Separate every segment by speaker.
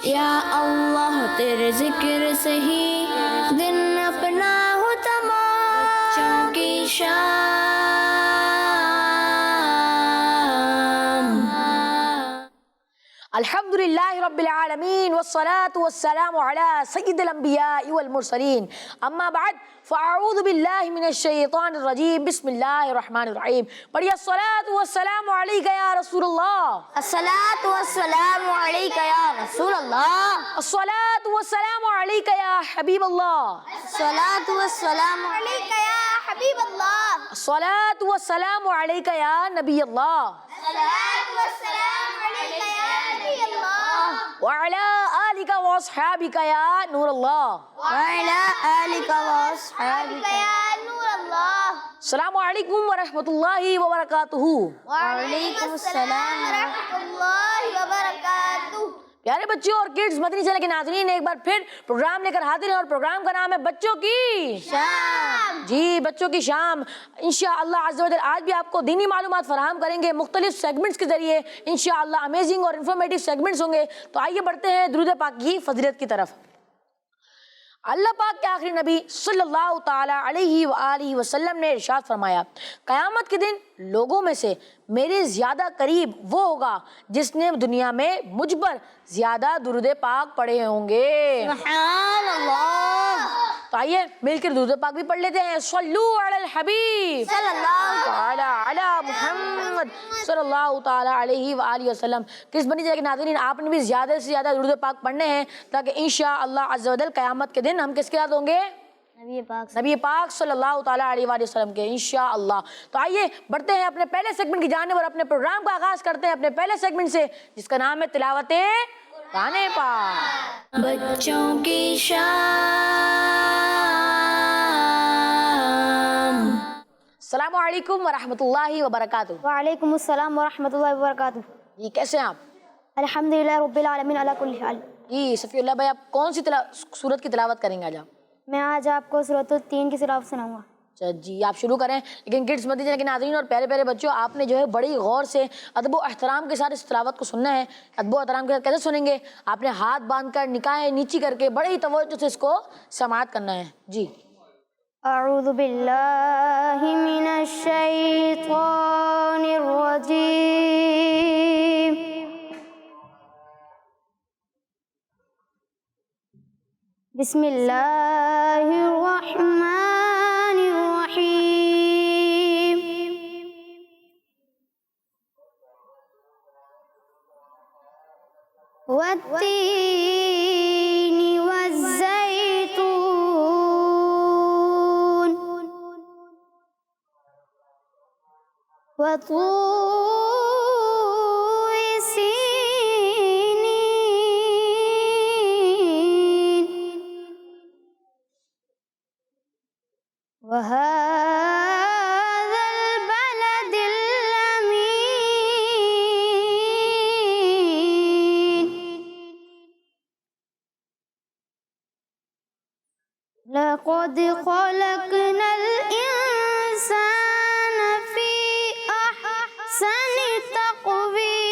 Speaker 1: یا اللہ تیرے ذکر سے ہی دن اپنا ہو تمام، بچوں کی شام۔
Speaker 2: الحمدللہ رب العالمین والصلاة والسلام علی سید الانبیاء والمرسلین، اما بعد فاعوذ باللہ من الشیطان الرجیم، بسم اللہ الرحمن الرحیم۔ پڑھیے الصلاة والسلام علیک یا رسول اللہ،
Speaker 1: الصلاۃ والسلام علیک یا رسول اللہ،
Speaker 2: الصلاة والسلام علیک یا حبیب اللہ،
Speaker 1: الصلاۃ والسلام علیک یا حبیب اللہ،
Speaker 2: الصلاة والسلام علیک یا نبی اللہ،
Speaker 1: الصلاۃ والسلام علیک یا نبی اللہ،
Speaker 2: وعلی آلک واصحابک یا نور اللہ۔
Speaker 1: وعلی آلک واصحابک یا نور اللہ۔
Speaker 2: السلام علیکم ورحمۃ اللہ وبرکاتہ۔
Speaker 1: وعلیکم السلام ورحمۃ اللہ وبرکاتہ۔
Speaker 2: پیارے بچوں اور کڈز، مدنی چینل کے ناظرین، ایک بار پھر پروگرام لے کر حاضر ہیں اور پروگرام کا نام ہے بچوں کی
Speaker 1: شام۔
Speaker 2: جی، بچوں کی شام۔ انشاءاللہ عز و جل آج بھی آپ کو دینی معلومات فراہم کریں گے مختلف سیگمنٹس کے ذریعے، انشاءاللہ امیزنگ اور انفارمیٹیو سیگمنٹس ہوں گے۔ تو آئیے بڑھتے ہیں درود پاک کی فضیلت کی طرف۔ اللہ پاک کے آخری نبی صلی اللہ تعالی علیہ وآلہ وسلم نے ارشاد فرمایا، قیامت کے دن لوگوں میں سے میرے زیادہ قریب وہ ہوگا جس نے دنیا میں مجھ پر زیادہ درود پاک پڑھے ہوں گے۔
Speaker 1: سبحان اللہ۔
Speaker 2: تو آئیے مل کر درود پاک بھی پڑھ لیتے ہیں۔ صلو علی الحبیب
Speaker 1: صلی اللہ
Speaker 2: تعالی علی محمد صلی اللہ تعالی علیہ وآلہ وسلم۔ کس بنی جائے کہ ناظرین، آپ نے بھی زیادہ سے زیادہ درود پاک پڑھنے ہیں تاکہ انشاءاللہ عز و جل قیامت کے دن ہم کس کے ساتھ ہوں گے؟ نبی پاک صلی اللہ تعالیٰ علیہ وآلہ وسلم کے، انشاءاللہ۔ تو آئیے بڑھتے ہیں اپنے پہلے سیگمنٹ کی جانب اور اپنے پروگرام کا آغاز کرتے ہیں اپنے پہلے سیگمنٹ سے، جس کا نام ہے تلاوت قرآن پاک۔
Speaker 1: بچوں کی شام۔
Speaker 2: السلام علیکم ورحمۃ اللہ وبرکاتہ۔
Speaker 3: وعلیکم السلام ورحمۃ اللہ وبرکاتہ۔
Speaker 2: جی، کیسے ہیں آپ؟
Speaker 3: الحمدللہ رب العالمین علی کل حال۔
Speaker 2: جی، صفی اللہ بھائی، آپ کون سی سورت کی تلاوت کریں گے آج آپ؟
Speaker 3: میں آج آپ کو سورۃ التین کی تلاوت سناؤں گا۔
Speaker 2: اچھا جی، آپ شروع کریں۔ لیکن کڈس مدنی چینل کے ناظرین اور پیارے پیارے بچوں، آپ نے جو ہے بڑی غور سے ادب و احترام کے ساتھ اس تلاوت کو سننا ہے۔ ادب و احترام کے ساتھ کیسے سنیں گے؟ آپ نے ہاتھ باندھ کر نکاحیں نیچی کر کے بڑی توجہ سے اس کو سماعت کرنا ہے۔ جی،
Speaker 3: اعوذ باللہ من الشیطان الرجیم، بسم اللہ الرحمن الرحیم، والتین والزیتون وطور سینین وهذا البلد الأمين لقد خلقنا الإنسان في أحسن تقويم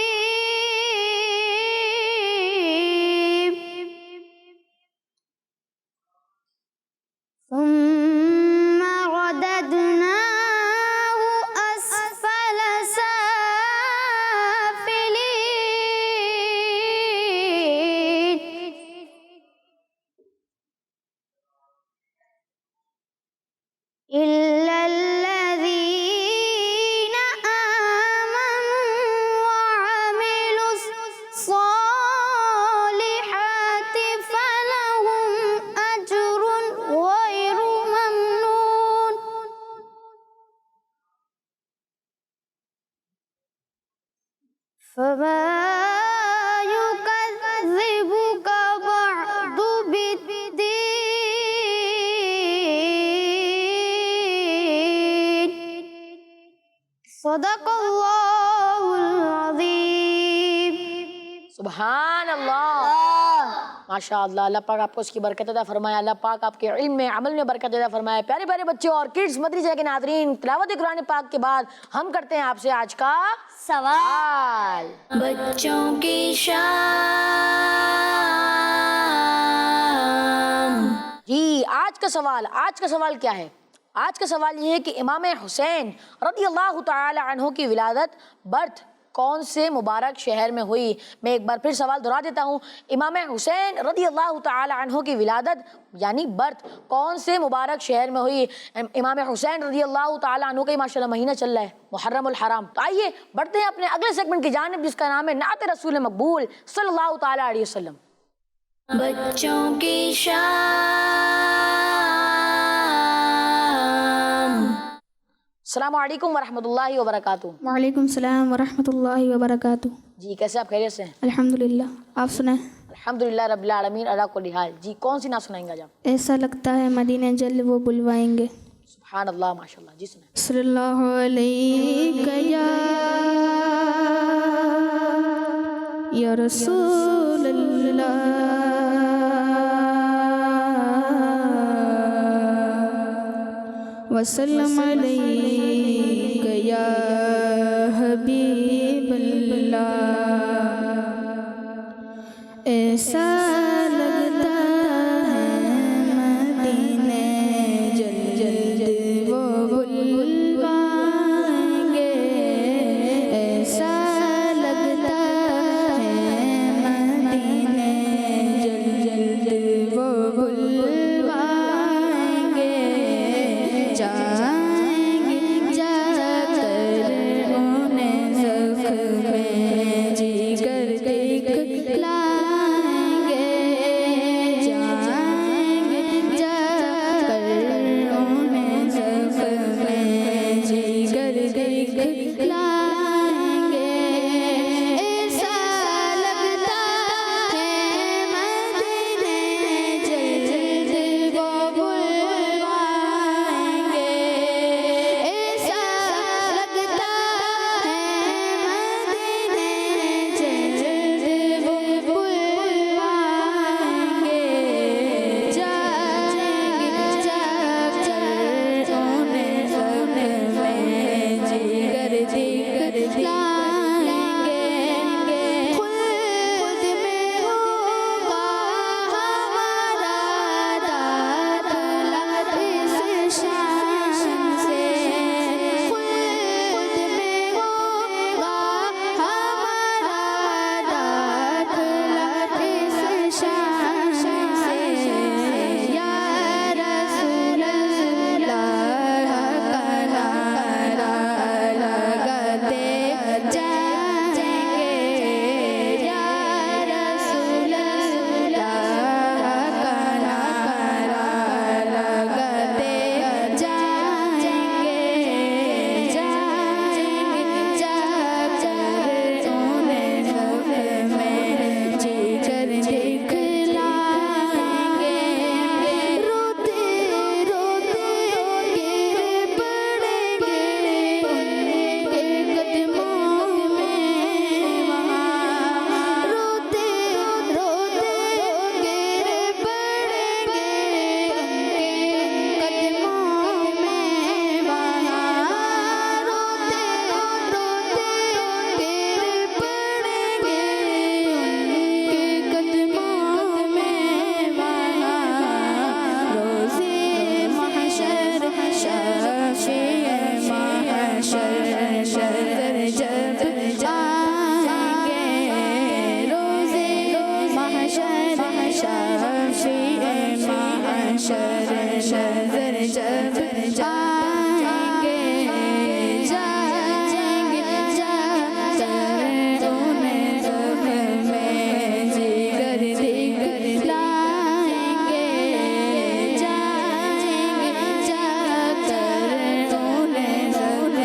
Speaker 3: ثم رددناه أسفل سافلين إلا الذين آمنوا وعملوا الصالحات فلهم أجر غير ممنون فما يكذبك بعد بالدين صدق اللہ العظیم۔
Speaker 2: سبحان اللہ، ماشاء اللہ۔ اللہ پاک آپ کو اس کی برکت عطا فرمائے، اللہ پاک آپ کے علم میں عمل میں برکت عطا فرمائے۔ پیارے پیارے بچوں اور کڈز مدنی چینل کے ناظرین، تلاوت قرآن پاک کے بعد ہم کرتے ہیں آپ سے آج کا سوال۔
Speaker 1: بچوں کی شام۔
Speaker 2: کا سوال کیا ہے؟ آج کا سوال یہ ہے کہ امام حسین رضی اللہ تعالی عنہ کی ولادت برتھ کون سے مبارک شہر میں ہوئی؟ میں ایک بار پھر سوال دہرا دیتا ہوں، امام حسین رضی اللہ تعالی عنہ کی ولادت یعنی برتھ کون سے مبارک شہر میں ہوئی؟ امام حسین رضی اللہ تعالی عنہ کا ماشاءاللہ مہینہ چل رہا ہے محرم الحرام۔ تو آئیے بڑھتے ہیں اپنے اگلے سیگمنٹ کی جانب، جس کا نام ہے نعت رسول مقبول صلی اللہ تعالی علیہ وسلم۔
Speaker 1: بچوں کی شام۔
Speaker 2: السلام علیکم ورحمۃ اللہ وبرکاتہ۔
Speaker 4: وعلیکم السلام ورحمۃ اللہ وبرکاتہ۔
Speaker 2: جی کیسے آپ خیریت سے ہیں؟
Speaker 4: الحمدللہ، آپ سنائیں؟
Speaker 2: الحمدللہ رب العالمین علی کل حال۔ جی کون سی نعت سنائیں گے آج آپ؟
Speaker 4: ایسا لگتا ہے مدینہ جل وہ بلوائیں گے۔
Speaker 2: سبحان اللہ ماشاءاللہ، جی سنائیں۔
Speaker 4: صلی اللہ علیہ یا رسول اللہ وسلم علیک یا حبیب اللہ۔ ایسا لگتا ہے مدینے جل جل وہ بلوائیں گے۔ ایسا لگتا ہے مدینے جل جل وہ بلوائیں گے۔ جائیں گے جا کر انہیں زخم جگر دکھلائیں گے۔ جائیں گے جا کر انہیں زخم جگر دکھلائیں گے۔ ایسا لگتا ہے مدینے جل جل وہ بلوائیں گے۔ ایسا لگتا ہے مدینے جل جل وہ بلوائیں گے۔ جائیں گے جا کر انہیں زخم جگر دکھلائیں گے۔ خود میں ہوگا ہمارا داخلہ اس شان سے۔ خود میں ہوگا ہمارا داخلہ اس شان سے۔ یا رسول اللہ کا نعرہ لگاتے جائیں گے۔ یا رسول اللہ کا نعرہ لگاتے جائیں گے۔ جائیں گے جا کر انہیں زخم جگر دکھلائیں گے۔ روتے روتے گر پڑیں گے ان کے قدموں میں وہاں۔ روتے روتے گر پڑیں گے ان کے قدموں میں وہاں۔ روتے روتے گر پڑیں گے ان کے قدموں میں وہاں۔ روزے محشر شافع محشر شر جب آئیں گے۔ روزے محشر شافع محشر شر جب آئیں گے۔ جائیں گے جا کر انہیں زخم جگر دکھلائیں گے۔ جائیں گے جا کر انہیں زخم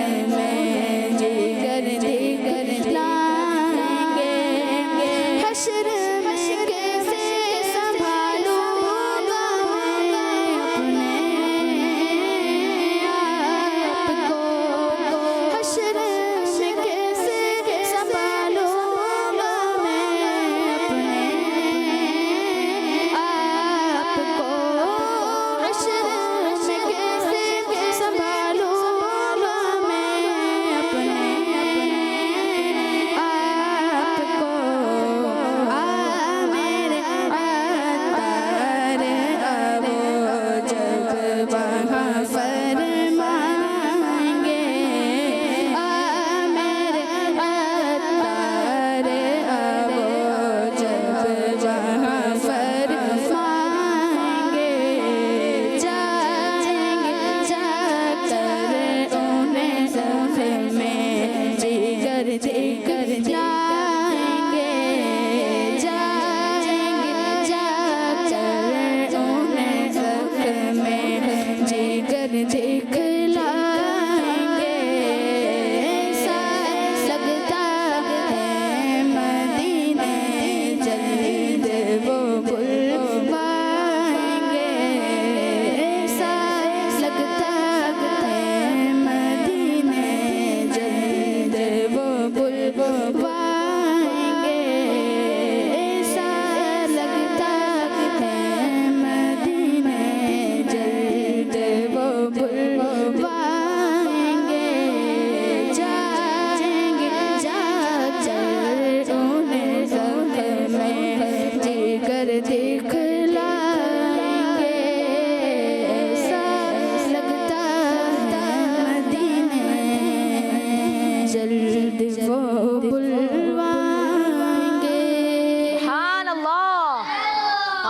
Speaker 4: جگر دکھلائیں گے۔ حشر میں کیسے سنبھالوں گا میں اپنے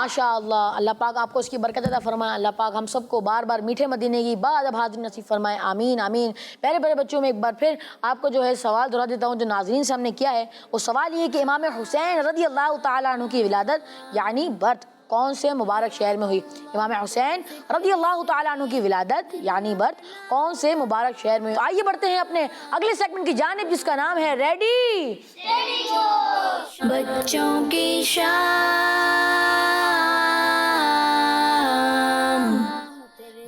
Speaker 2: ماشاء اللہ، اللہ پاک آپ کو اس کی برکت عطا فرمائے، اللہ پاک ہم سب کو بار بار میٹھے مدینے کی باادب حاضری نصیب فرمائے، آمین آمین۔ پیارے پیارے بچوں میں ایک بار پھر آپ کو جو ہے سوال دہرا دیتا ہوں جو ناظرین سے ہم نے کیا ہے۔ وہ سوال یہ کہ امام حسین رضی اللہ تعالیٰ عنہ کی ولادت یعنی برتھ کون سے مبارک شہر میں ہوئی؟ امام حسین رضی اللہ تعالیٰ عنہ کی ولادت یعنی برتھ کون سے مبارک شہر میں ہوئی؟ آئیے بڑھتے ہیں اپنے اگلے سیگمنٹ کی جانب جس کا نام ہے ریڈی
Speaker 1: بچوں کی شام،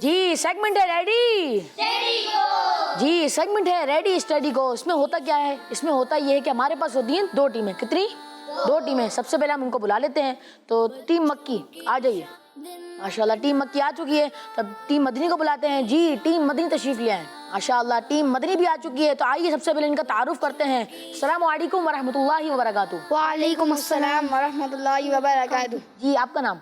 Speaker 2: جی سیگمنٹ ہے ریڈی جی سیگمنٹ ہے ریڈی اسٹڈی کو۔ اس میں ہوتا کیا ہے؟ اس میں ہوتا یہ ہے کہ ہمارے پاس ہوتی ہیں دو ٹیمیں۔ کتنی؟ دو ٹیمیں۔ سب سے پہلے ہم ان کو بلا لیتے ہیں، تو ٹیم مکی آ جائیے۔ ماشاءاللہ ٹیم مکی آ چکی ہے، تب ٹیم مدنی کو بلاتے ہیں۔ جی ٹیم مدنی تشریف لے آئیں۔ ماشاءاللہ ٹیم مدنی بھی آ چکی ہے، تو آئیے سب سے پہلے ان کا تعارف کرتے ہیں۔ السلام علیکم ورحمۃ اللہ وبرکاتہ۔
Speaker 3: وعلیکم السلام ورحمۃ اللہ وبرکاتہ۔
Speaker 2: جی آپ کا نام؟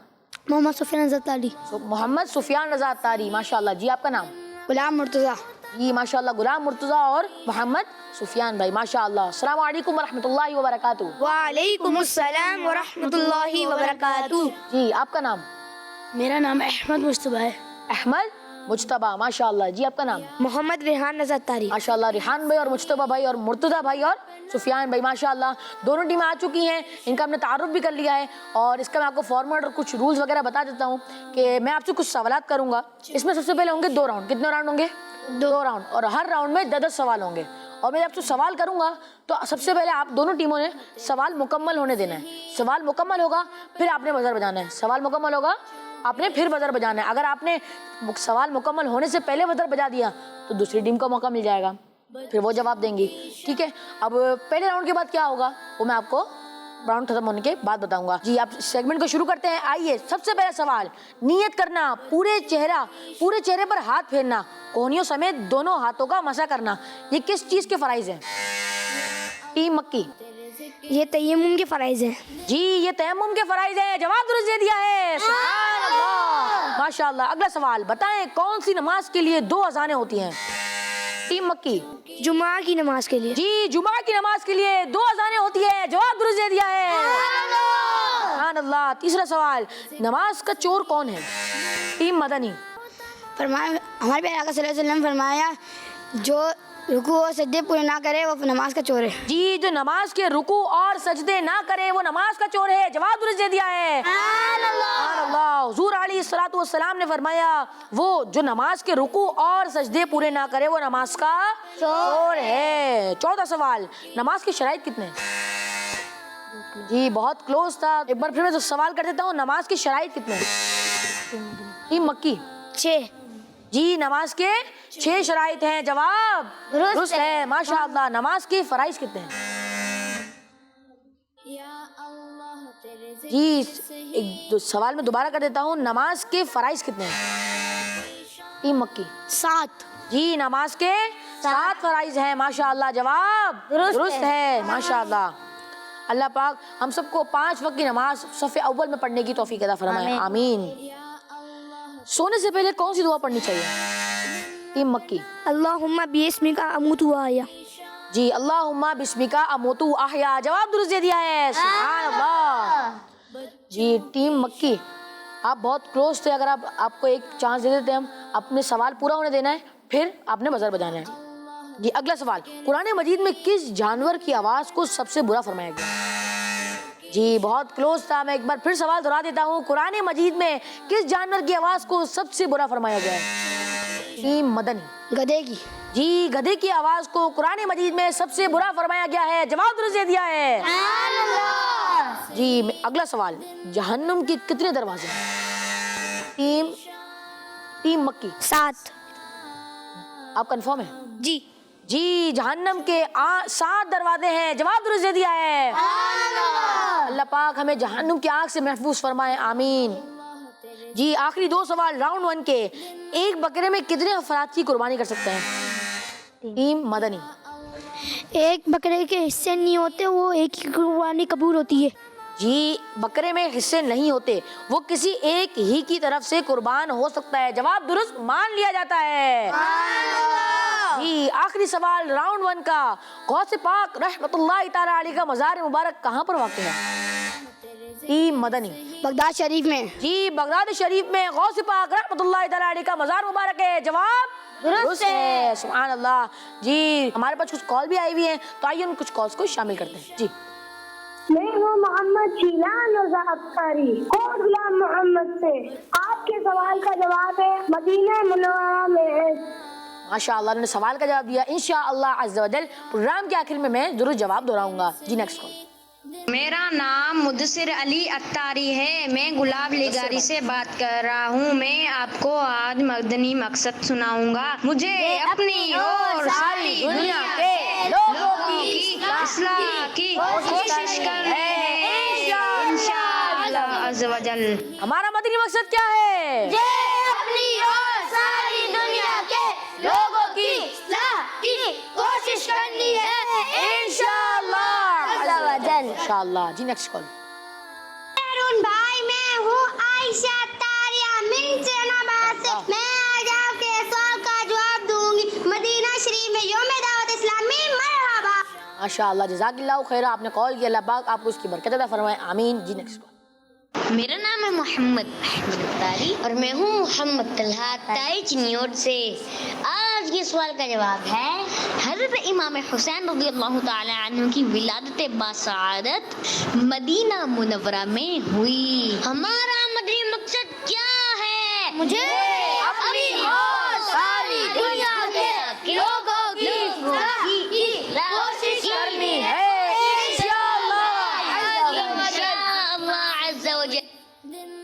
Speaker 3: محمد سفیان زتاری۔
Speaker 2: محمد سفیان رضا تاری، ماشاءاللہ۔ جی آپ کا نام؟
Speaker 3: غلام مرتضیٰ۔
Speaker 2: جی ماشاءاللہ غلام مرتضیٰ اور محمد سفیان بھائی، ماشاءاللہ۔ السلام علیکم ورحمۃ اللہ وبرکاتہ۔
Speaker 3: وعلیکم السلام ورحمۃ اللہ وبرکاتہ۔
Speaker 2: جی آپ کا نام؟
Speaker 3: میرا نام احمد مصطفیٰ ہے۔
Speaker 2: احمد مجتبیٰ، ماشاءاللہ۔ جی آپ کا نام؟
Speaker 3: محمد ریحان رضا تاری۔
Speaker 2: ماشاءاللہ ریحان بھائی اور مجتبیٰ بھائی اور مرتضیٰ بھائی اور سفیان بھائی، ماشاءاللہ دونوں ٹیمیں آ چکی ہیں۔ ان کا ہم نے تعارف بھی کر لیا ہے، اور اس کا میں آپ کو فارمیٹ اور کچھ رولز وغیرہ بتا دیتا ہوں کہ میں آپ سے کچھ سوالات کروں گا۔ اس میں سب سے پہلے ہوں گے 2 راؤنڈ۔ کتنے راؤنڈ ہوں گے؟ 2 راؤنڈ، اور ہر راؤنڈ میں 10 سوال ہوں گے۔ اور میں آپ سے سوال کروں گا تو سب سے پہلے آپ دونوں ٹیموں نے سوال مکمل ہونے دینا ہے۔ سوال مکمل ہوگا پھر آپ نے بزر بجانا ہے۔ سوال مکمل ہوگا آپ نے پھر بزر بجانا ہے۔ اگر آپ نے سوال مکمل ہونے سے پہلے بزر بجا دیا تو دوسری ٹیم کو موقع مل جائے گا، پھر وہ جواب دیں گی، ٹھیک ہے؟ اب پہلے راؤنڈ کے بعد کیا ہوگا وہ میں آپ کو راؤنڈ ختم ہونے کے بعد بتاؤں گا۔ جی آپ سیگمنٹ کو شروع کرتے ہیں۔ آئیے سب سے پہلا سوال، نیت کرنا، پورے چہرے پر ہاتھ پھیرنا، کوہنیوں سمیت دونوں ہاتھوں کا مسح کرنا، یہ کس چیز کے فرائض ہیں؟ ٹیم مکی؟
Speaker 3: یہ تیمم کے فرائض ہیں۔
Speaker 2: جی یہ تیمم کے فرائض ہیں، جواب درست دے دیا ہے، سبحان اللہ، ماشاءاللہ۔ اگلا سوال، بتائیں کون سی نماز کے لیے 2 اذانیں ہوتی ہیں؟ ٹیم مکی؟
Speaker 3: جمعہ کی نماز کے لیے۔
Speaker 2: جی جمعہ کی نماز کے لیے 2 اذانیں ہوتی ہے، جواب درست دے دیا ہے، سبحان اللہ۔ تیسرا سوال، نماز کا چور کون ہے؟ ٹیم مدنی؟
Speaker 3: فرمایا ہمارے پیارے آقا صلی اللہ علیہ وسلم فرمایا جو رکوع اور سجدے پورے نہ کرے وہ نماز کا چور ہے۔
Speaker 2: جی جو نماز کے رکوع اور سجدے نہ کرے وہ نماز کا چور ہے، جواب درست دے دیا ہے، سبحان اللہ۔ حضور علیہ الصلوۃ والسلام نے فرمایا وہ جو نماز کے رکوع اور سجدے پورے نہ کرے وہ نماز کا چور ہے۔ چوتھا سوال، نماز کی شرائط کتنے ہیں؟ جی بہت کلوز تھا، ایک بار پھر میں سوال کر دیتا ہوں، نماز کی شرائط کتنے ہیں؟ ٹیم مکی؟
Speaker 3: 6۔
Speaker 2: جی نماز کے 6 شرائط ہیں، جواب درست ہے، ماشاءاللہ۔ نماز کے فرائض کتنے ہیں؟ جی ایک سوال میں دوبارہ کر دیتا ہوں، نماز کے فرائض کتنے ہیں؟ ٹیم مکی؟
Speaker 3: 7۔
Speaker 2: جی نماز کے 7 فرائض ہیں، ماشاءاللہ، جواب درست ہے، ماشاءاللہ۔ اللہ پاک ہم سب کو 5 وقت کی نماز صف اول میں پڑھنے کی توفیق عطا فرمائے، آمین۔ سونے سے پہلے کون سی دعا پڑھنی چاہیے؟ ٹیم مکی؟
Speaker 3: اللہم باسمک اموت و احیا۔
Speaker 2: جی اللہم بسمک اموت و احیا، جواب درست دے دیا ہے، سبحان اللہ۔ جی ٹیم مکی آپ بہت کلوز تھے، اگر آپ کو ایک چانس دے دیتے ہم، اپنے سوال پورا ہونے دینا ہے پھر آپ نے بزر بجانا ہے۔ جی اگلا سوال، قرآن مجید میں کس جانور کی آواز کو سب سے برا فرمایا گیا؟ جی بہت کلوز تھا، میں ایک بار پھر سوال دہرا دیتا ہوں، قرآن مجید میں کس جانور کی آواز کو سب سے برا فرمایا گیا ہے؟ ٹیم مدنی؟
Speaker 3: گدھے کی۔
Speaker 2: جی گدھے کی آواز کو قرآن مجید میں سب سے برا فرمایا گیا ہے، جواب درست دے دیا ہے، جی اگلا سوال، جہنم کے کتنے دروازے ہیں؟ ٹیم مکی؟
Speaker 3: 7۔
Speaker 2: آپ کنفرم ہے؟
Speaker 3: جی
Speaker 2: جی جہنم کے 7 دروازے ہیں، جواب درست دے دیا ہے، اللہ پاک ہمیں جہنم کی آگ سے محفوظ فرمائے، آمین۔ جی آخری 2 سوال راؤنڈ 1 کے، ایک بکرے میں کتنے افراد کی قربانی کر سکتے ہیں؟ ٹیم مدنی؟
Speaker 3: ایک بکرے کے حصے نہیں ہوتے، وہ ایک ہی قربانی قبول ہوتی ہے۔
Speaker 2: جی بکرے میں حصے نہیں ہوتے، وہ کسی ایک ہی کی طرف سے قربان ہو سکتا ہے، جواب درست مان لیا جاتا ہے، جی آخری سوال راؤنڈ 1 کا، غوث پاک رحمت اللہ تعالی علیہ کا مزار مبارک کہاں پر واقع ہے؟ ٹیم مدنی
Speaker 3: بغداد شریف میں.
Speaker 2: جی بغداد شریف میں غوث پاک رحمت اللہ تعالی علیہ کا مزار مبارک ہے. جواب درست ہے. سبحان اللہ. جی ہمارے پاس کچھ کال بھی آئی ہوئی ہیں تو آئیے ان کچھ کالز کو شامل کرتے ہیں. جی
Speaker 5: میں ہوں محمد شیلان رضا اختاری کوٹ غلام محمد سے. آپ کے سوال کا جواب ہے مدینہ منورہ میں ہے.
Speaker 2: ماشاء اللہ انہوں نے سوال کا جواب دیا. انشاءاللہ عز و جل پروگرام کے آخر میں ضرور جواب دہراؤں گا. جی نیکسٹ کال.
Speaker 6: میرا نام مدثر علی اتاری ہے. میں گلاب لیگاری سے بات کر رہا ہوں. میں آپ کو آج مدنی مقصد سناؤں گا. مجھے اپنی اور ساری دنیا کے لوگوں کی اصلاح کی کوشش کرنی ہے انشاءاللہ عز و جل.
Speaker 2: ہمارا مدنی مقصد کیا ہے؟
Speaker 3: اپنی اور ساری دنیا کے لوگوں کی اصلاح کی کوشش کرنی ہے
Speaker 2: انشاءاللہ انشاءاللہ. جی نیکسٹ کال.
Speaker 5: ارون بھائی میں ہوں عائشہ تاریہ من جناباد سے. میں آج آپ کے سوال کا جواب دوں گی. مدینہ شریف میں یوم دعوت اسلامی مرحبا.
Speaker 2: ماشاءاللہ جزاک اللہ خیر. آپ نے کال کیا, اللہ پاک آپ کو اس کی برکت عطا فرمائے, آمین. جی نیکسٹ کال.
Speaker 7: میرا نام ہے محمد احمد اتاری اور میں ہوں محمد طلحہ اتاری چنیوٹ سے. آج کے سوال کا جواب ہے حضرت امام حسین رضی اللہ تعالی عنہ کی ولادت باسعادت مدینہ منورہ میں ہوئی. ہمارا مدنی مقصد کیا ہے؟
Speaker 3: مجھے اپنی اور ساری دنیا کے لوگوں کی اصلاح کی کوشش کرنی ہے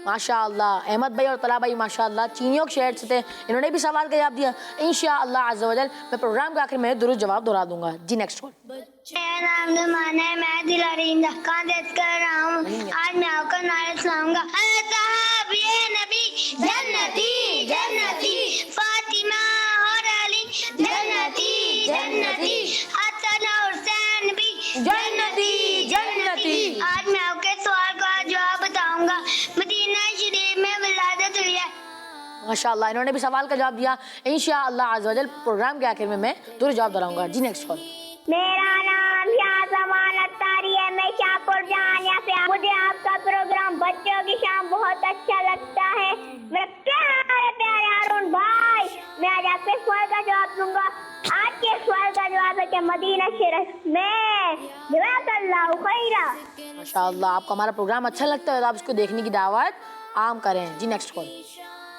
Speaker 2: ماشاءاللہ. احمد بھائی اور طلحہ بھائی ماشاءاللہ چینیوک شہر سے تھے, انہوں نے بھی سوال کا جواب دیا. انشاءاللہ عز و جل میں پروگرام کے آخر میں درست جواب دہرا دوں گا. جی نیکسٹ کال.
Speaker 5: میرا نام نمان ہے. میں دلاری دہقان دیت کر رہا ہوں. آج میں آپ کا نعرہ سناؤں گا. صاحب یہ نبی جنتی جنتی, فاطمہ اور علی جنتی جنتی, حسن اور حسین بھی
Speaker 2: جنتی جنتی.
Speaker 5: آج میں آپ کے سوال کا جواب بتاؤں گا. مدینہ شریف میں ولادت ہوئی ہے.
Speaker 2: ماشاءاللہ انہوں نے بھی سوال کا جواب دیا. انشاءاللہ عز و جل پروگرام کے آخر میں درست جواب دہراؤں گا. جی نیکسٹ کال.
Speaker 5: میرا نام شاہزمان اتاری ہے. میں شاہپور جہانیہ سے. مجھے آپ کا پروگرام بچوں کی شام بہت اچھا لگتا ہے. میرے پیارے پیارے ہارون بھائی, میں آج آپ کے سوال کا جواب دوں گا. آج کے سوال کا جواب ہے کہ مدینہ شریف میں جزاک اللہ خیرہ.
Speaker 2: ماشاءاللہ آپ کو ہمارا پروگرام اچھا لگتا ہے تو آپ اس کو دیکھنے کی دعوت عام کریں. جی نیکسٹ کال.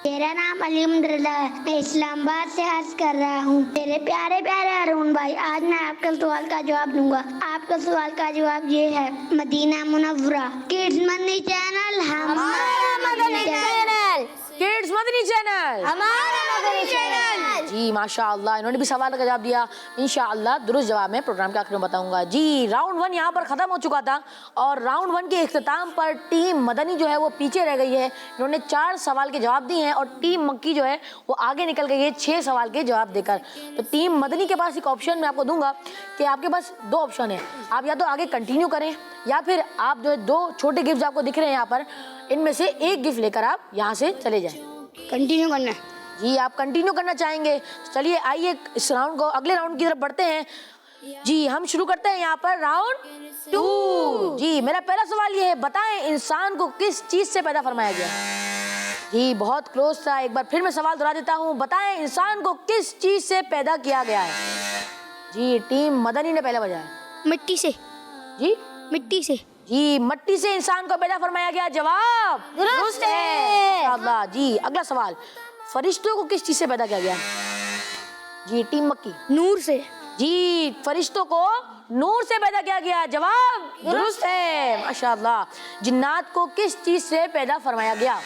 Speaker 5: میرا نام علیم رضا ہے. میں اسلام آباد سے عرض کر رہا ہوں. میرے پیارے پیارے ہارون بھائی, آج میں آپ کے سوال کا جواب دوں گا. آپ کا سوال کا جواب یہ ہے مدینہ منورہ کڈز مدنی چینل ہمارا مدنی چینل.
Speaker 2: کڈز مدنی چینل
Speaker 3: ہمارا مدنی چینل.
Speaker 2: جی ماشاءاللہ انہوں نے بھی سوال کا جواب دیا. انشاءاللہ درست جواب میں پروگرام کے آخر میں بتاؤں گا. جی راؤنڈ 1 یہاں پر ختم ہو چکا تھا اور راؤنڈ 1 کے اختتام پر ٹیم مدنی جو ہے وہ پیچھے رہ گئی ہے. انہوں نے 4 سوال کے جواب دیے ہیں اور ٹیم مکی جو ہے وہ آگے نکل گئی ہے 6 سوال کے جواب دے کر. تو ٹیم مدنی کے پاس ایک آپشن میں آپ کو دوں گا کہ آپ کے پاس 2 آپشن ہیں. آپ یا تو آگے کنٹینیو کریں یا پھر آپ جو ہے 2 چھوٹے گفٹ آپ کو دکھ رہے ہیں یہاں پر, ان میں سے ایک گفٹ لے کر آپ یہاں سے چلے جائیں.
Speaker 3: کنٹینیو کرنا ہے.
Speaker 2: جی آپ کنٹینیو کرنا چاہیں گے. چلیے آئیے اس راؤنڈ کو اگلے راؤنڈ کی طرف بڑھتے ہیں. جی ہم شروع کرتے ہیں یہاں پر راؤنڈ 2. جی میرا پہلا سوال یہ ہے, بتائیں انسان کو کس چیز سے پیدا فرمایا گیا؟ جی بہت کلوز تھا. ایک بار پھر میں سوال دہرا دیتا ہوں, بتائیں انسان کو کس چیز سے پیدا کیا گیا ہے؟ جی ٹیم مدنی نے پہلے بجایا.
Speaker 3: مٹی سے.
Speaker 2: جی
Speaker 3: مٹی سے.
Speaker 2: جی مٹی سے انسان کو پیدا فرمایا گیا. جواب درست ہے. ماشاءاللہ. جی اگلا سوال, فرشتوں کو کس چیز سے پیدا کیا گیا؟ جی ٹیم مکی.
Speaker 3: نور سے.
Speaker 2: جی فرشتوں کو نور سے پیدا کیا گیا. جواب درست ہے. ماشاءاللہ. جنات کو کس چیز سے پیدا فرمایا گیا؟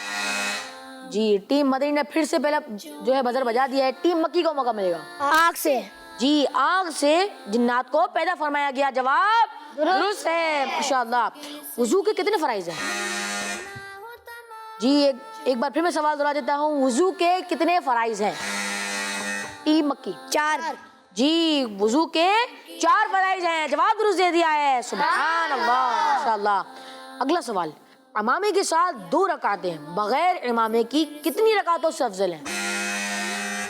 Speaker 2: جی ٹیم مدنی نے پھر سے پہلا جو ہے بزر بجا دیا ہے. ٹیم مکی کو موقع ملے گا.
Speaker 3: آگ سے.
Speaker 2: جی آگ سے جنات کو پیدا فرمایا گیا. جواب درست ہے. ماشاءاللہ. وضو کے کتنے فرائض ہیں؟ جی ایک بار پھر میں سوال دہرا دیتا ہوں, وضو کے کتنے فرائض ہیں؟ ٹیم مکی.
Speaker 3: 4.
Speaker 2: جی وضو کے 4 فرائض ہیں. جواب درست دے دیا ہے. سبحان اللہ. ماشاءاللہ. اگلا سوال, امامے کے ساتھ 2 رکعتیں بغیر امامے کی کتنی رکعتوں سے افضل ہیں؟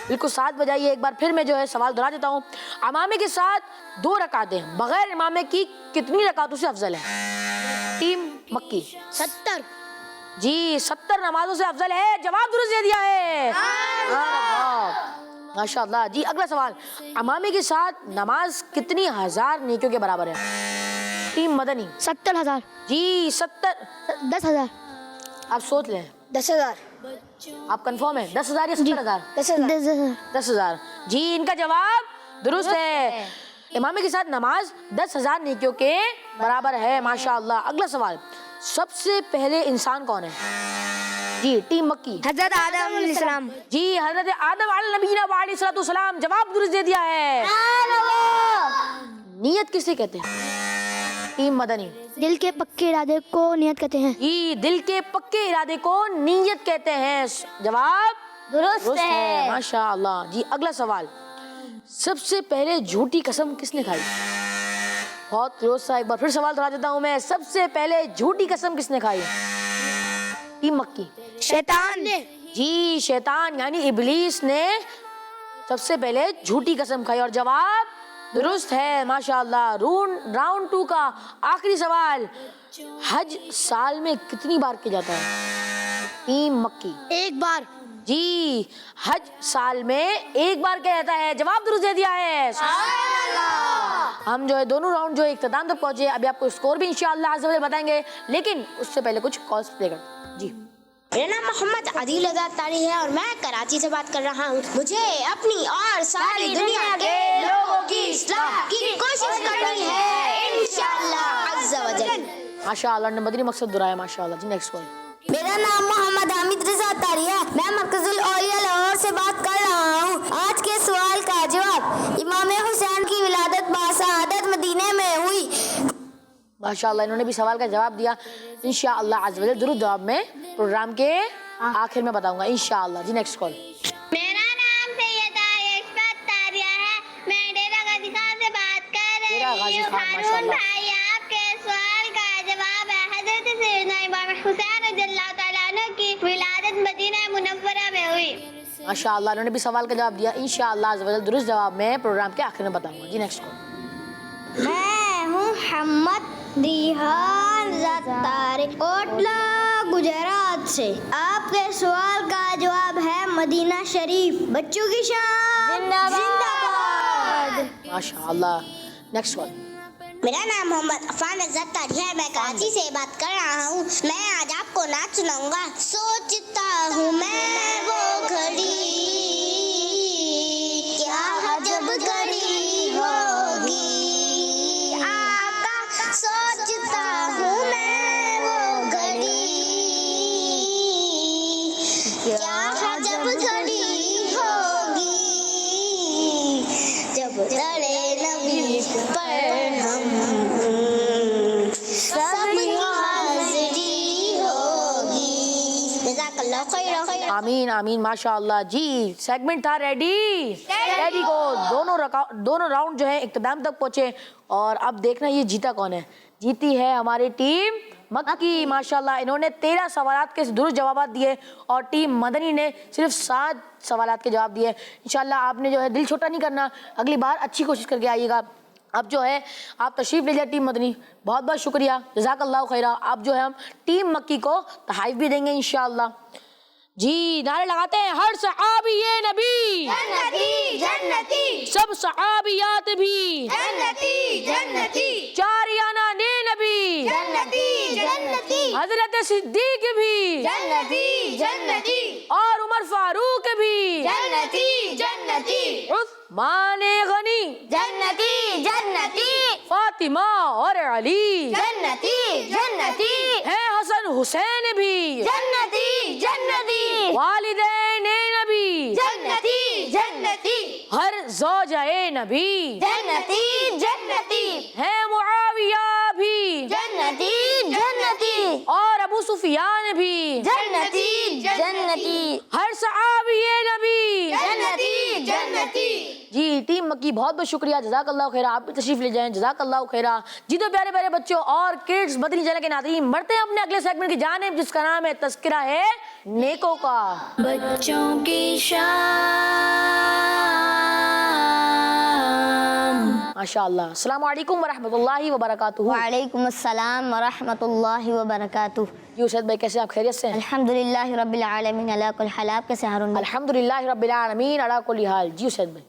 Speaker 2: بالکل ساتھ بجائیے. ایک بار پھر میں جو ہے سوال دہرا دیتا ہوں. امامے کے ساتھ 2 رکعتیں بغیر امامے کی کتنی رکعتوں سے افضل ہے؟ ٹیم مکی
Speaker 3: 70.
Speaker 2: جی 70 نمازوں سے افضل ہے. جواب درست دے دیا ہے. ماشاء اللہ. جی اگلا سوال. امامے کے ساتھ نماز کتنی ہزار نیکیوں کے برابر ہے؟ ٹیم مدنی
Speaker 3: 70,000.
Speaker 2: جی 70.
Speaker 3: 10,000.
Speaker 2: آپ سوچ لیں.
Speaker 3: 10,000.
Speaker 2: آپ کنفرم ہے 10,000 یا 70,000؟
Speaker 3: 10,000.
Speaker 2: 10,000. جی ان کا جواب درست ہے. امامے کے ساتھ نماز 10,000 نیکیوں کے برابر ہے. ماشاء اللہ. اگلا سوال. سب سے پہلے انسان کون ہے؟ جی ٹیم مکی
Speaker 3: حضرت آدم علیہ السلام.
Speaker 2: جی حضرت آدم علیہ نبینا و علیہ الصلوۃ والسلام. جواب درست دے دیا ہے. نیت کسے کہتے ہیں؟ ٹیم مدنی
Speaker 3: دل کے پکے ارادے کو نیت کہتے ہیں.
Speaker 2: جی دل کے پکے ارادے کو نیت کہتے ہیں. جواب درست ہے. ماشاء اللہ. جی اگلا سوال. سب سے پہلے جھوٹی قسم کس نے کھائی؟ بہت درست ہے. ایک بار پھر سوال دہرا دیتا ہوں میں. سب سے پہلے جھوٹی قسم کس نے کھائی؟ ٹیم مکی
Speaker 3: شیطان نے.
Speaker 2: جی شیطان یعنی ابلیس نے سب سے پہلے جھوٹی قسم کھائی اور جواب درست ہے. ماشاء اللہ. راؤنڈ 2 کا آخری سوال. حج سال میں کتنی بار کیا جاتا ہے؟ ٹیم مکی
Speaker 3: 1 بار.
Speaker 2: جی حج سال میں 1 بار کیا جاتا ہے. جواب درست دے دیا ہے. ہم جو ہے دونوں راؤنڈ جو اختتام تک پہنچے. ابھی آپ کو اسکور بھی انشاءاللہ عز و جل بتائیں گے لیکن اس سے پہلے کچھ کالز پلے کرتے ہیں. جی
Speaker 7: میرا نام محمد عادل اطاری ہے اور میں کراچی سے بات کر رہا ہوں. مجھے اپنی اور ساری دنیا کے لوگوں کی اصلاح کی کوشش کرنی ہے انشاءاللہ عز و جل.
Speaker 2: ماشاءاللہ نے مدنی مقصد دہرایا. ماشاءاللہ. جی نیکسٹ کال.
Speaker 7: میرا نام محمد حامد رضا اطاری ہے. میں مرکز الاولیاء لاہور سے بات کر رہا ہوں. آج کے سوال کا جواب. امام حسین کی ولادت باسعادت مدینے میں ہوئی.
Speaker 2: ماشاءاللہ انہوں نے بھی سوال کا جواب دیا. انشاءاللہ عز و جل درود جواب میں پروگرام کے آخر میں بتاؤں گا انشاءاللہ. جی نیکسٹ کال.
Speaker 5: میرا نام سیدہ یشفا اطاریہ ہے. میں ڈیرہ غازی خان سے بات کر
Speaker 2: ڈیرہ
Speaker 5: رہی
Speaker 2: غازی
Speaker 5: ہوں.
Speaker 2: خان.
Speaker 5: ہارون
Speaker 2: ماشاءاللہ.
Speaker 5: بھائی آپ کے سوال کا جواب ہے حضرت سیدنا امام حسین رضی اللہ تعالیٰ عنہ کی ولادت مدینہ منورہ میں ہوئی.
Speaker 2: ماشاءاللہ انہوں نے بھی سوال کا جواب دیا. انشاءاللہ عز و جل درست جواب میں پروگرام کے آخر میں بتاؤں گا. جی نیکسٹ کال.
Speaker 5: میں ہوں محمد ریحان زطاری کوٹلہ گجرات سے. آپ کے سوال کا جواب ہے مدینہ شریف. بچوں کی شان زندہ باد.
Speaker 2: ماشاءاللہ. Next call.
Speaker 7: میرا نام محمد عفان رضا اطاری ہے. میں کراچی سے بات کر رہا ہوں. میں آج آپ کو نعت سناؤں گا. سوچتا ہوں میں وہ گھڑی کیا جب گھڑی ہوگی. آقا سوچتا ہوں میں وہ گھڑی کیا جب گھڑی ہوگی جب تڑے نبی پر ہم سب حاضری ہوگی. جزاک اللہ خیر.
Speaker 2: آمین آمین. ماشاءاللہ. جی سیگمنٹ تھا ریڈی کو. دونوں راؤنڈ جو ہے اختتام تک پہنچے اور اب دیکھنا یہ جیتا کون ہے. جیتی ہے ہماری ٹیم مکی. ماشاءاللہ انہوں نے 13 سوالات کے درست جوابات دیے اور ٹیم مدنی نے صرف 7 سوالات کے جواب دیے. انشاءاللہ آپ نے جو ہے دل چھوٹا نہیں کرنا. اگلی بار اچھی کوشش کر کے آئیے گا. اب جو ہے آپ تشریف لے جائے ٹیم مدنی. بہت بہت شکریہ. جزاک اللہ خیرہ. اب جو ہے ہم ٹیم مکی کو تحائف بھی دیں گے انشاءاللہ. جی نعرے لگاتے ہیں. ہر صحابی نبی
Speaker 3: جنتی جنتی.
Speaker 2: سب صحابیات بھی
Speaker 3: جنتی جنتی.
Speaker 2: چاریانہ نے نبی
Speaker 3: جنتی جنتی.
Speaker 2: حضرت صدیق بھی
Speaker 3: جنتی جنتی.
Speaker 2: اور عمر فاروق بھی
Speaker 3: جنتی جنتی.
Speaker 2: عثمان غنی
Speaker 3: جنتی جنتی.
Speaker 2: فاطمہ اور علی
Speaker 3: جنتی جنتی.
Speaker 2: ہے حسن حسین بھی
Speaker 3: جنتی جنتی.
Speaker 2: والدین نبی
Speaker 3: جنتی جنتی.
Speaker 2: ہر زوجہ نبی
Speaker 3: جنتی جنتی.
Speaker 2: ہے معاویہ بھی
Speaker 3: جنتی جنتی.
Speaker 2: اور ابو سفیان بھی
Speaker 3: جنتی جنتی.
Speaker 2: ہر صحابی نبی
Speaker 3: جنتی جنتی.
Speaker 2: جی ٹیم مکی بہت بہت شکریہ، جزاک اللہ خیرہ. آپ بھی تشریف لے جائیں، جزاک اللہ خیرہ. جی تو پیارے پیارے بچوں اور کڈز مدنی چینل کے ناظرین، بڑھتے ہیں اپنے اگلے سیگمنٹ کی جانب جس کا نام ہے تذکرہ ہے نیکوں کا.
Speaker 1: بچوں کی شام.
Speaker 2: ماشاء اللہ. السلام علیکم ورحمۃ اللہ وبرکاتہ.
Speaker 7: وعلیکم السلام ورحمۃ اللہ وبرکاتہ.
Speaker 2: جی اسد بھائی کیسے آپ؟ خیریت سے ہیں؟
Speaker 7: الحمدللہ رب العالمین علی کل حال. آپ کیسے ہارون بھائی؟
Speaker 2: الحمدللہ رب العالمین علی کل حال. جی اسد بھائی.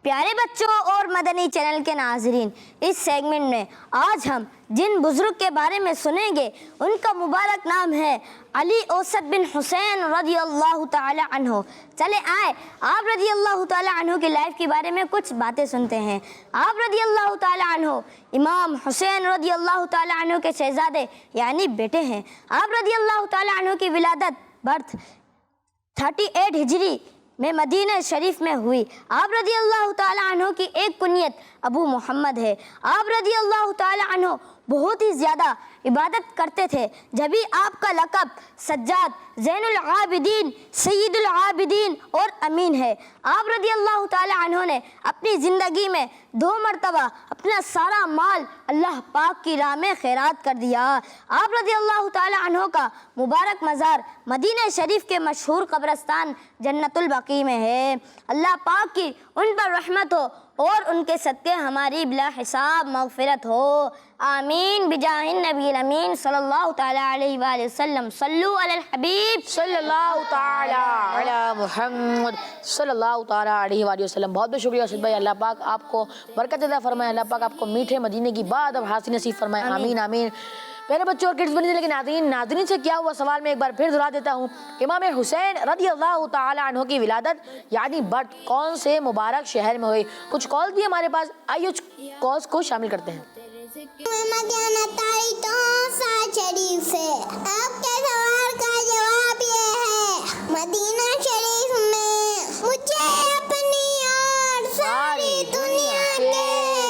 Speaker 7: پیارے بچوں اور مدنی چینل کے ناظرین، اس سیگمنٹ میں آج ہم جن بزرگ کے بارے میں سنیں گے ان کا مبارک نام ہے علی اوسط بن حسین رضی اللہ تعالی عنہ. چلے آئے آپ رضی اللہ تعالی عنہ کی لائف کے بارے میں کچھ باتیں سنتے ہیں. آپ رضی اللہ تعالی عنہ امام حسین رضی اللہ تعالی عنہ کے شہزادے یعنی بیٹے ہیں. آپ رضی اللہ تعالی عنہ کی ولادت برتھ 38 ہجری میں مدینہ شریف میں ہوئی. آپ رضی اللہ تعالی عنہ کی ایک کنیت ابو محمد ہے. آپ رضی اللہ تعالی عنہ بہت ہی زیادہ عبادت کرتے تھے. جبھی آپ کا لقب سجاد، زین العابدین، سید العابدین اور امین ہے. آپ رضی اللہ تعالی عنہ نے اپنی زندگی میں 2 مرتبہ اپنا سارا مال اللہ پاک کی راہ میں خیرات کر دیا. آپ رضی اللہ تعالی عنہ کا مبارک مزار مدینہ شریف کے مشہور قبرستان جنت البقیع میں ہے. اللہ پاک کی ان پر رحمت ہو اور ان کے صدقے ہماری بلا حساب مغفرت ہو. آمین بجاہ النبی الامین صلی اللہ تعالی علیہ وآلہ وسلم. صلو علی الحبیب
Speaker 2: صلی اللہ تعالی علی محمد صلی اللہ تعالی علیہ وآلہ وسلم. بہت بہت شکریہ اسد بھائی. اللہ پاک آپ کو برکت عطا فرمائے. اللہ پاک آپ کو میٹھے مدینے کی بات اب حاصل نصیب فرمائے. آمین آمین. پہلے بچوں اور کڈز بننے لیکن ناظرین سے کیا ہوا سوال میں ایک بار پھر دہرا دیتا ہوں. امام حسین رضی اللہ تعالی عنہ کی ولادت یعنی برتھ کون سے مبارک شہر میں ہوئی؟ کچھ کال بھی ہمارے پاس. آئیے کالز کو شامل کرتے ہیں.
Speaker 5: مدینہ تائی تو شریف سے آپ کے سوال کا جواب یہ ہے، مدینہ شریف میں مجھے اپنی اور ساری دنیا کے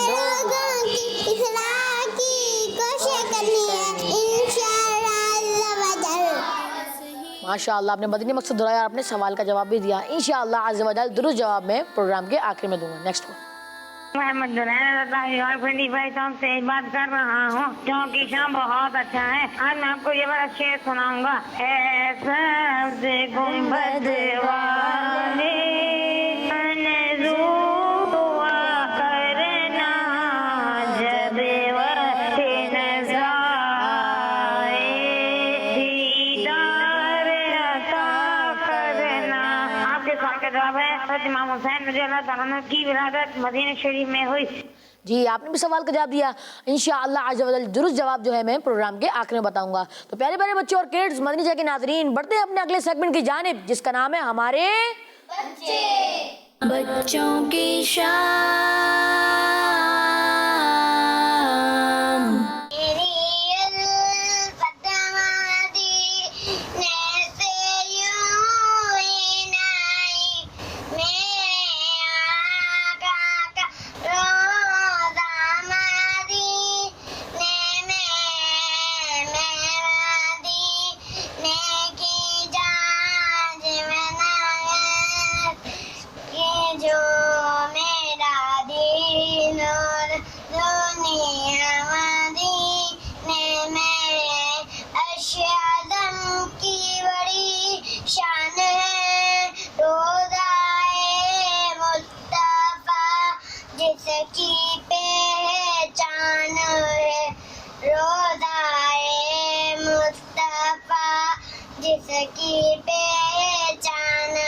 Speaker 5: لوگوں کی اصلاح کی کوشش کرنی ہے انشاءاللہ عز و جل.
Speaker 2: ماشاء اللہ آپ نے مدنی مقصد دہرایا اور اپنے سوال کا جواب بھی دیا. انشاءاللہ عز و جل درست جواب میں پروگرام کے آخر میں دوں گا. نیکسٹ
Speaker 6: محمد سے بات کر رہا ہوں کیونکہ شام بہت اچھا ہے. آج میں آپ کو یہ بڑا شعر سناؤں گا. اے سبز گنبد والے منظور ہوا کرنا جب وقت نظر آئے دیدار عطا کرنا. آپ کے سوال کا جواب ہے امام حسین رضی اللہ تعالیٰ عنہ کی ولادت مدینہ شریف میں ہوئی.
Speaker 2: جی آپ نے بھی سوال کا جواب دیا. انشاءاللہ عز و جل درست جواب جو ہے میں پروگرام کے آخر میں بتاؤں گا. تو پیارے پیارے بچوں اور کڈز مدنی چینل کے ناظرین، بڑھتے ہیں اپنے اگلے سیگمنٹ کی جانب جس کا نام ہے ہمارے
Speaker 1: بچوں کی شام.
Speaker 5: جس کی پہچان ہے.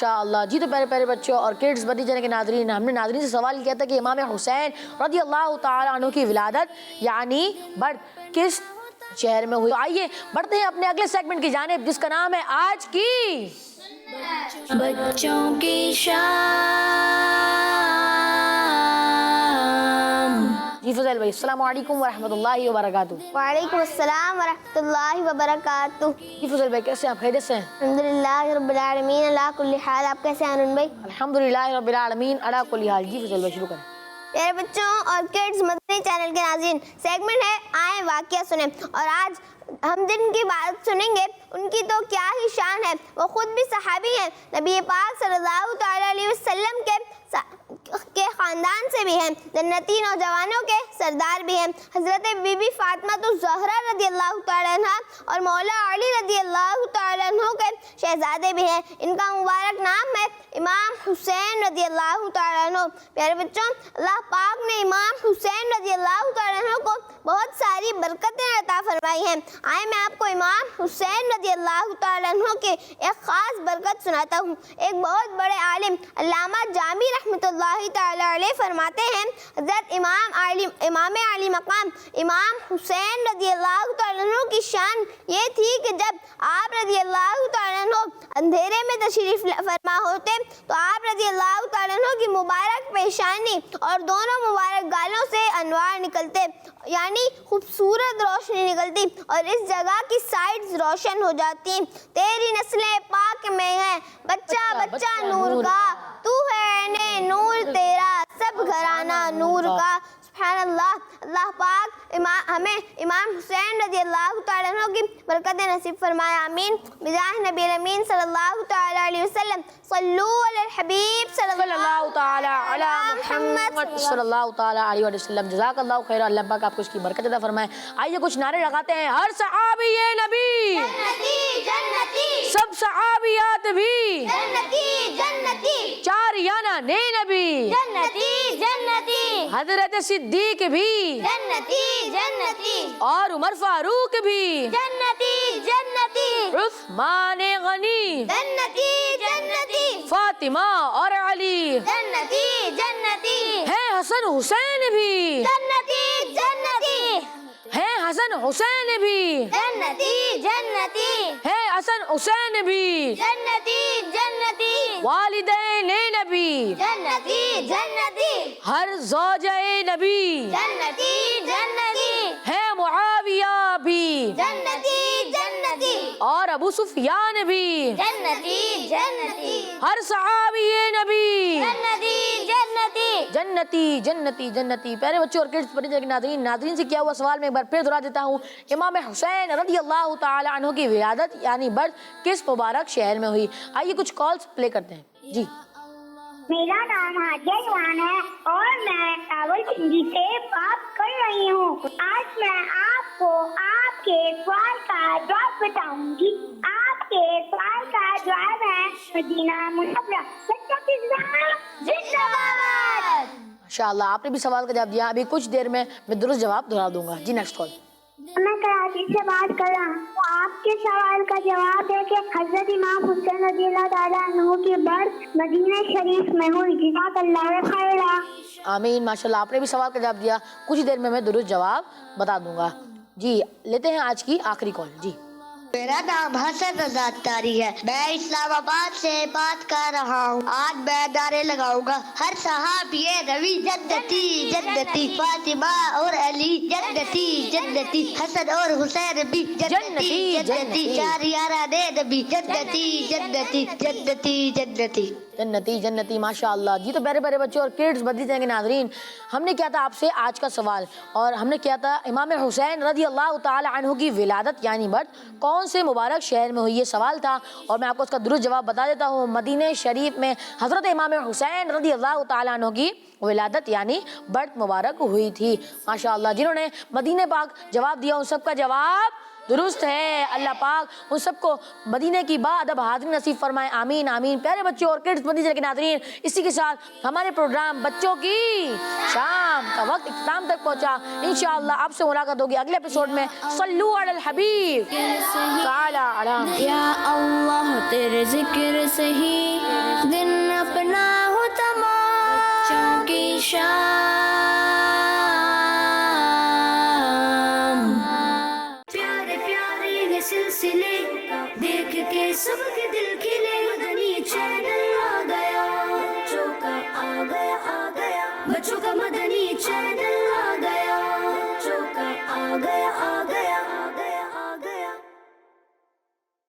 Speaker 2: ماشاء اللہ. جی تو پیارے پیارے بچوں اور کڈس بدی جانے کے ناظرین, ہم نے ناظرین سے سوال کیا تھا کہ امام حسین رضی اللہ تعالی عنہ کی ولادت یعنی برتھ کس شہر میں ہوئی. تو آئیے بڑھتے ہیں اپنے اگلے سیگمنٹ کی جانب جس کا نام ہے آج کی
Speaker 1: بچوں کی شان.
Speaker 2: جی فضل بھائی, السلام علیکم ورحمۃ اللہ وبرکاتہ.
Speaker 5: وعلیکم السلام ورحمۃ اللہ وبرکاتہ.
Speaker 2: جی فضل بھائی کیسے ہیں آپ, خیریت سے ہیں؟
Speaker 5: الحمدللہ رب العالمین علی کل حال. آپ کیسے ہیں ارون بھائی؟
Speaker 2: الحمدللہ رب العالمین علی کل حال. جی فضل بھائی شروع کریں.
Speaker 5: پیارے بچوں اور کڈز مدنی چینل کے ناظرین, سیگمنٹ ہے آئیں واقعہ سنیں. اور آج ہم جن کی بات سنیں گے ان کی تو کیا ہی شان ہے. وہ خود بھی صحابی ہیں, نبی پاک صلی اللہ تعالی علیہ وسلم کے خاندان سے بھی ہیں, جنتی نوجوانوں کے سردار بھی ہیں. حضرت بی بی فاطمہ الزہرا رضی اللہ تعالی عنہ اور مولا علی رضی اللہ تعالی عنہ کے شہزادے بھی ہیں. ان کا مبارک نام ہے امام حسین رضی اللہ تعالی عنہ. پیارے بچوں, اللہ پاک نے امام حسین رضی اللہ تعالی عنہ کو بہت ساری برکتیں عطا فرمائی ہیں. آئے میں آپ کو امام حسین رضی اللہ تعالی عنہ کی ایک خاص برکت سناتا ہوں. ایک بہت بڑے عالم علامہ جامی رحمۃ اللہ تعالی علیہ فرماتے ہیں, حضرت امام علی مقام امام حسین رضی اللہ تعالی عنہ کی شان یہ تھی کہ جب آپ رضی اللہ تعالی عنہ اندھیرے میں تشریف فرما ہوتے تو آپ رضی اللہ تعالی عنہ کی مبارک پیشانی اور دونوں مبارک گالوں سے انوار نکلتے, یعنی خوبصورت روشنی نکلتی اور اس جگہ کی سائڈز روشن ہو جاتی. تیری نسلیں پاک میں ہیں بچہ بچہ نور کا, تو ہے نور تیرا سب گھرانہ نور کا. سبحان اللہ. اللہ پاک ہمیں امام حسین رضی اللہ تعالی عنہ کی برکت نصیب فرمائے, آمین. بجاہ نبی الامین صلی اللہ تعالی علیہ وسلم. صلو علی الحبیب صلی اللہ تعالی علی محمد
Speaker 2: صلی اللہ تعالی علیہ وسلم. جزاک اللہ خیر. اللہ پاک آپ کو اس کی برکت عطا فرمائے. آئیے کچھ نعرے لگاتے ہیں. ہر صحابی نبی
Speaker 5: جنتی جنتی,
Speaker 2: سب صحابیات بھی
Speaker 5: جنتی جنتی,
Speaker 2: چار یانا نے نبی
Speaker 5: جنتی جنتی,
Speaker 2: حضرت صدیق بھی
Speaker 5: جنتی جنتی,
Speaker 2: اور عمر فاروق بھی
Speaker 5: جنتی جنتی,
Speaker 2: عثمان غنی
Speaker 5: جنتی جنتی,
Speaker 2: فاطمہ اور علی
Speaker 5: جنتی جنتی,
Speaker 2: ہے حسن حسین بھی
Speaker 5: جنتی جنتی,
Speaker 2: ہے حسن حسین بھی
Speaker 5: جنتی جنتی,
Speaker 2: ہے حسن حسین بھی
Speaker 5: جنتی جنتی,
Speaker 2: والدین نبی
Speaker 5: جنتی جنتی,
Speaker 2: ہر زوجہ نبی
Speaker 5: جنتی جنتی,
Speaker 2: ہے معاویہ بھی
Speaker 5: جنتی جنتی,
Speaker 2: اور ابو سفیان بھی
Speaker 5: جنتی جنتی,
Speaker 2: ہر صحابی نبی
Speaker 5: جنتی جنتی.
Speaker 2: جنتی جنتی جنتی. پیارے بچوں اور کڈس پڑھنے کے ناظرین سے کیا ہوا سوال میں ایک بار پھر دہرا دیتا ہوں. امام حسین رضی اللہ تعالی عنہ کی ولادت یعنی برتھ کس مبارک شہر میں ہوئی؟ آئیے کچھ کالز پلے کرتے ہیں. جی
Speaker 5: میرا نام حاجہ جوان ہے اور میں راولپنڈی سے بات کر رہی ہوں. آج میں آپ کو آپ کے سوال کا جواب بتاؤں گی. آپ کے سوال کا جواب ہے مدینہ منورہ. بچوں کی زندہ باد.
Speaker 2: ماشاءاللہ, آپ نے بھی سوال کا جواب دیا. ابھی کچھ دیر میں درست جواب دہرا دوں گا. جی نیکسٹ کال.
Speaker 5: میں کراچی سے بات کر رہا ہوں. آپ کے سوال کا جواب ہے کہ حضرت امام حسین رضی اللہ تعالیٰ عنہ کی برث مدینہ شریف میں ہوئی. جزاک اللہ خیر.
Speaker 2: آمین. ماشاءاللہ, آپ نے بھی سوال کا جواب دیا. کچھ دیر میں درست جواب بتا دوں گا. جی لیتے ہیں آج کی آخری کال. جی
Speaker 7: میرا نام حسن رضا اتاری ہے. میں اسلام آباد سے بات کر رہا ہوں. آج میں نعرے لگاؤں گا. ہر صحابی نبی جنتی جنتی, فاطمہ اور علی جنتی جنتی, حسن اور حسین بھی جنتی جنتی, چار یاران نبی جنتی جنتی جنتی جنتی
Speaker 2: جنتی جنتی. ماشاء اللہ. جی تو پیارے پیارے بچوں اور کڈس بدی کے ناظرین, ہم نے کیا تھا آپ سے آج کا سوال, اور ہم نے کیا تھا امام حسین رضی اللہ تعالی عنہ کی ولادت یعنی برتھ کون سے مبارک شہر میں ہوئی, یہ سوال تھا. اور میں آپ کو اس کا درست جواب بتا دیتا ہوں. مدینہ شریف میں حضرت امام حسین رضی اللہ تعالی عنہ کی ولادت یعنی برتھ مبارک ہوئی تھی. ماشاء اللہ. جنہوں نے مدینہ پاک جواب دیا ان سب کا جواب درست ہے. اللہ پاک ان سب کو مدینے کی با ادب حاضری نصیب فرمائے. آمین آمین. پیارے بچوں اور کڈس مدینے کے ناظرین، اسی کے ساتھ ہمارے پروگرام بچوں کی شام کا وقت اختتام تک پہنچا. انشاءاللہ آپ سے ملاقات ہوگی اگلے ایپیسوڈ میں. صلو علی الحبیب تعالی علی.
Speaker 1: یا اللہ تیرے ذکر سے ہی دن اپنا ہو تمام. بچوں کی شام